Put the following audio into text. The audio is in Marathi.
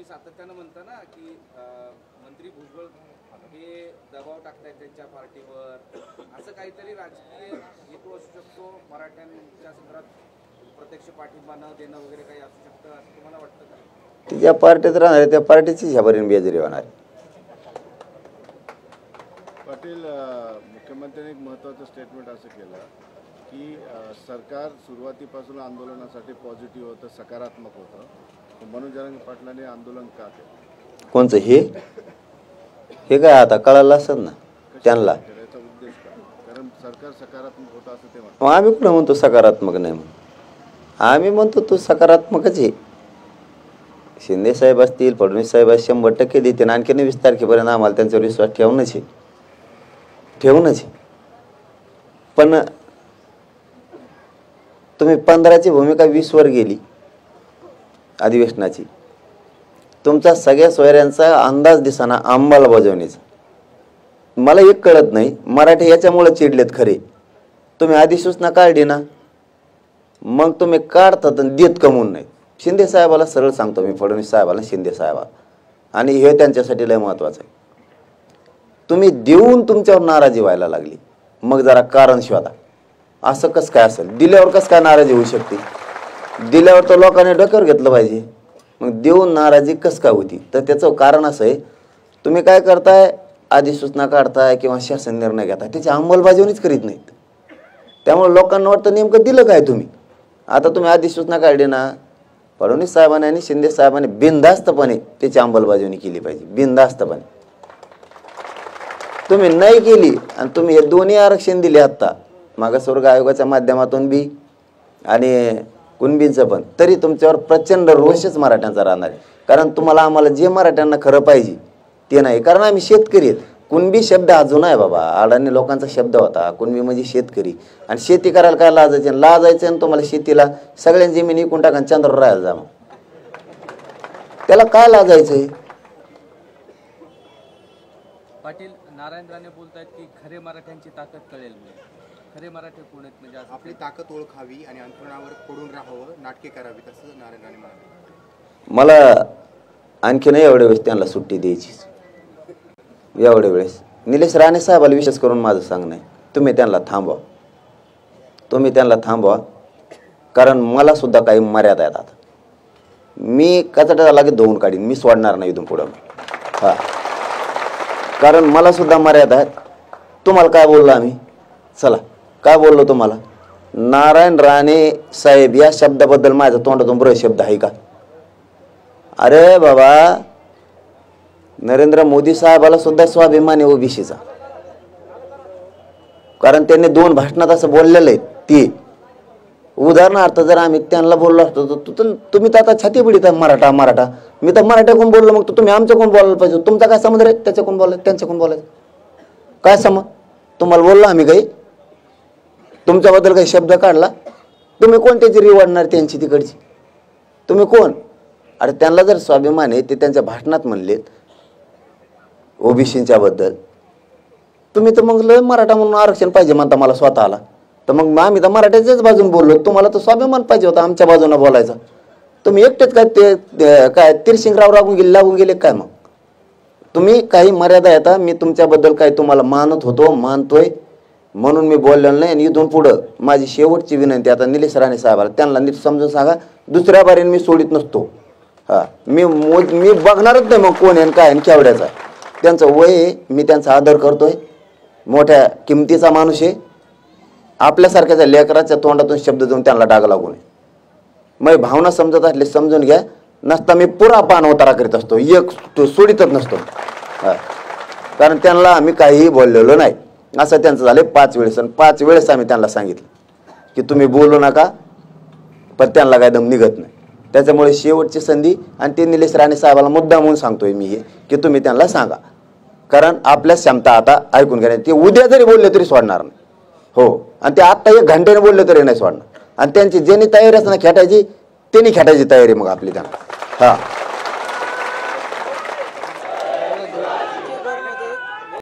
तुम्ही सातत्यानं म्हणता ना की मंत्री भुजबळ हे दबाव टाकतायत त्यांच्या पार्टीवर, असं काहीतरी राजकीय हेतू असू शकतो, मराठ्यांच्या संदर्भात प्रत्यक्ष पाठिंबा न देणं वगैरे काही असू शकतं असं तुम्हाला वाटतं का? ज्या पार्टीत राहणार त्या पार्टीची ह्यापर्यंत बेजारी होणार. पाटील, मुख्यमंत्र्यांनी एक महत्त्वाचं स्टेटमेंट असं केलं की सरकार सुरुवातीपासून आंदोलनासाठी पॉझिटिव्ह होतं, सकारात्मक होतं, मनोज जरांगे पाटलांनी आंदोलन का केलं? कोणचं हे काय आता कळालं असत ना त्यांना. याचा उद्देश काय? कारण सरकार सकारात्मक होतं असं ते म्हणतात. मग आम्ही कुठं म्हणतो सकारात्मक नाही म्हणून, आम्ही म्हणतो तो सकारात्मकच आहे. शिंदे साहेब असतील, फडणवीस साहेब 100% देतील. आणखी 20 तारखेपर्यंत आम्हाला त्यांच्यावर विश्वास ठेवणच आहे. पण तुम्ही 15ची भूमिका 20 वर गेली अधिवेशनाची. तुमचा सगळ्या सोयऱ्यांचा अंदाज दिसाना अंमलबजावणीचा. मला एक कळत नाही, मराठी याच्यामुळे चिडलेत खरे. तुम्ही अधिसूचना काढली ना, मग तुम्ही काढतात आणि देत कमवून नाही. शिंदे साहेबाला सरळ सांगतो मी, फडणवीस साहेबाला, शिंदे साहेबाला, आणि हे त्यांच्यासाठी लय महत्वाचं आहे. तुम्ही देऊन तुमच्यावर नाराजी व्हायला लागली, मग जरा कारण शोधा. असं कसं काय असेल? दिल्यावर कसं काय नाराजी होऊ शकते? दिल्यावर तर लोकांनी डोक्यावर घेतलं पाहिजे. मग देऊन नाराजी कसं काय होती? तर त्याचं कारण असं आहे, तुम्ही काय करताय, अधिसूचना काढताय किंवा शासन निर्णय घेताय, त्याची अंमलबजावणीच करीत नाहीत. त्यामुळे लोकांना वाटतं नेमकं दिलं काय तुम्ही. आता तुम्ही अधिसूचना काढली ना, फडणवीस साहेबांनी आणि शिंदे साहेबांनी बिनधास्तपणे त्याची अंमलबजावणी केली पाहिजे. बिनधास्तपणे तुम्ही नाही केली आणि तुम्ही हे दोन्ही आरक्षण दिले आत्ता, मागासवर्ग आयोगाच्या माध्यमातून बी आणि कुणबींचं पण, तरी तुमच्यावर प्रचंड रोषच मराठ्यांचा राहणार आहे. कारण तुम्हाला आम्हाला जे मराठ्यांना खरं पाहिजे ते नाही. कारण आम्ही शेतकरी आहेत. कुणबी शब्द अजून आहे बाबा, अडाणी लोकांचा शब्द होता. कुणबी म्हणजे शेतकरी, आणि शेती करायला काय लाजायचं? लाजायचं आणि तुम्हाला शेतीला सगळ्यांची जमीन विकून टाका आणि चंद्रावर राहायला जा. मग त्याला काय लाजायचंय? पाटील, नारायण राणे बोलतायत की खरे मराठ्यांची ताकद कळेल. खरे मराठी कोण आहेत? म्हणजे आपली ताकद ओळखावी आणि अंतरुणावर पडून राहावं, नाटके करावीत, असं नारायण राणे म्हणाले. मला आणखीन एवढ्या वेळेस त्यांना सुट्टी द्यायचीच. एवढ्या वेळेस निलेश राणे साहेबाला विशेष करून माझं सांगणं आहे, तुम्ही त्यांना थांबवा. कारण मला सुद्धा काही मर्यादा आहेत. आता मी कचड्याला लागेल धुवून काढीन, मी सोडणार नाही इथून पुढं. हा, कारण मला सुद्धा मर्यादा आहेत. तुम्हाला काय बोललो आम्ही? चला, काय बोललो तुम्हाला? नारायण राणे साहेब या शब्दाबद्दल माझ्या तोंडातून बरं शब्द आहे का? अरे बाबा, नरेंद्र मोदी साहेबाला सुद्धा स्वाभिमान आहे ओबीसीचा. कारण त्यांनी 2 भाषणात असं बोललेलं आहे. ते उदाहरणार्थ जर आम्ही त्यांना बोललो असतो तर तुम्ही तर आता छाती पिढीत मराठा. मी तर मराठ्याकडून बोललो, मग तुम्ही आमच्याकडून बोलायला पाहिजे. तुमचा काय संबंध रे त्याच्याकडून बोलायचं त्यांच्याकडून बोलायचं? काय संबंध? तुम्हाला बोललो आम्ही काही? तुमच्याबद्दल काही शब्द काढला? तुम्ही कोणत्याची रिवाडणार त्यांची तिकडची? तुम्ही कोण? अरे त्यांना जर स्वाभिमान आहे, ते त्यांच्या भाषणात म्हणलेत ओबीसीच्या बद्दल, तुम्ही तर मग लय मराठा म्हणून आरक्षण पाहिजे म्हणता मला स्वतःला. तर मग आम्ही तर मराठ्याच्याच बाजून बोललो. तुम्हाला तर स्वाभिमान पाहिजे होता आमच्या बाजूने बोलायचा. तुम्ही एकटेच काय ते काय तिरशिंगराव लागून गेले काय? मग तुम्ही काही मर्यादा येतात. मी तुमच्याबद्दल काय तुम्हाला मानतोय म्हणून मी बोललेलो नाही. आणि इथून पुढं माझी शेवटची विनंती आता निलेश राणे साहेबाला, त्यांना नीट समजून सांगा, दुसऱ्या बारीने मी सोडित नसतो. हा, मी बघणारच नाही मग कोण आहे काय आणि केवढ्याचा. त्यांचं वय आहे, मी त्यांचा आदर करतोय. मोठ्या किमतीचा माणूस आहे. आपल्यासारख्याच्या लेकराच्या तोंडातून शब्द देऊन त्यांना डाग लागू नये. मग भावना समजत असले समजून घ्या. नसता मी पुरा पान उतारा करीत असतो, एक सोडीतच नसतो. कारण त्यांना आम्ही काहीही बोललेलो नाही. असं त्यांचं झालं 5 वेळेस, आणि 5 वेळेस आम्ही त्यांना सांगितलं की तुम्ही बोलू नका, पण त्यांना काय दम निघत नाही. त्याच्यामुळे शेवटची संधी, आणि ते निलेश राणे साहेबाला मुद्दा म्हणून सांगतोय मी हे, की तुम्ही त्यांना सांगा. कारण आपल्या क्षमता आता ऐकून घ्या. ते उद्या जरी बोलले तरी सोडणार नाही. हो, आणि ते आत्ता 1 घंट्याने बोलले तरी नाही सोडणार. आणि त्यांची ज्यांनी तयारी असताना खेटायची त्यांनी खेटायची तयारी मग आपली त्यांना. हा.